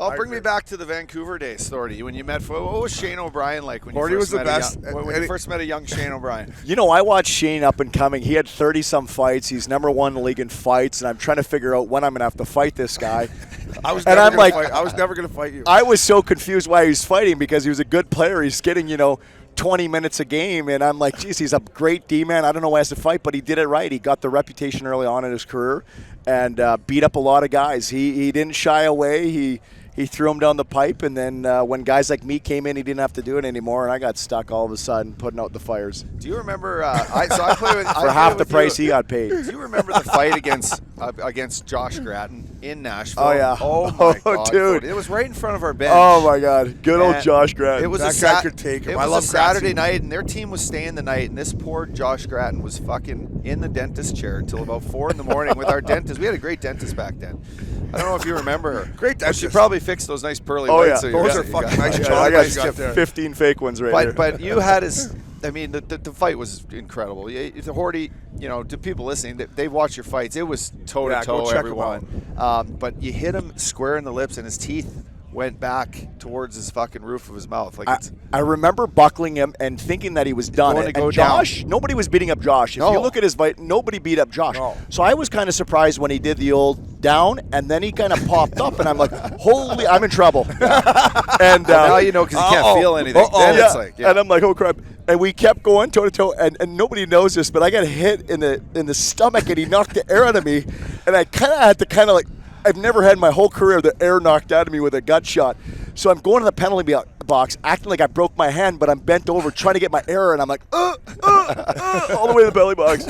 Oh, bring me back to the Vancouver days, Thordy. When you met, what was Shane O'Brien like when you Hordy was first the best. when you first met a young Shane O'Brien? You know, I watched Shane up and coming. He had 30-some fights. He's number 1 in the league in fights, and I'm trying to figure out when I'm going to have to fight this guy. I was never going to fight you. I was so confused why he was fighting because he was a good player. He's getting, 20 minutes a game, and I'm like, geez, he's a great D-man. I don't know why he has to fight, but he did it right. He got the reputation early on in his career and beat up a lot of guys. He didn't shy away. He threw him down the pipe, and then when guys like me came in, he didn't have to do it anymore, and I got stuck all of a sudden putting out the fires. Do you remember? I played with for half the price he got paid. Do you remember the fight against Josh Gratton in Nashville? Oh yeah. Oh my God, dude! It was right in front of our bench. Oh my God! Good old Josh Gratton. It was that guy could take him. It was a Saturday night, and their team was staying the night, and this poor Josh Gratton was fucking in the dentist chair until about 4 in the morning with our dentist. We had a great dentist back then. I don't know if you remember her. Great dentist. She probably fixed those nice pearly Oh, whites. yeah. So Those are fucking nice I chocolates got you got there. 15 fake ones right here. But you had his. I mean, the fight was incredible. The Hordy, to people listening, they watch your fights. It was toe to toe, everyone. But you hit him square in the lips, and his teeth went back towards his fucking roof of his mouth. I remember buckling him and thinking that he was done. And Josh, nobody was beating up Josh. If you look at his fight, nobody beat up Josh. No. So I was kind of surprised when he did the old down, and then he kind of popped up, and I'm like, holy, I'm in trouble. And now you know because you can't feel anything. Then it's like, And I'm like, oh crap. And we kept going toe to toe, and nobody knows this, but I got hit in the stomach, and he knocked the air out of me, and I kind of had to I've never had in my whole career the air knocked out of me with a gut shot. So I'm going to the penalty box, acting like I broke my hand, but I'm bent over trying to get my air, and I'm like, all the way to the belly box.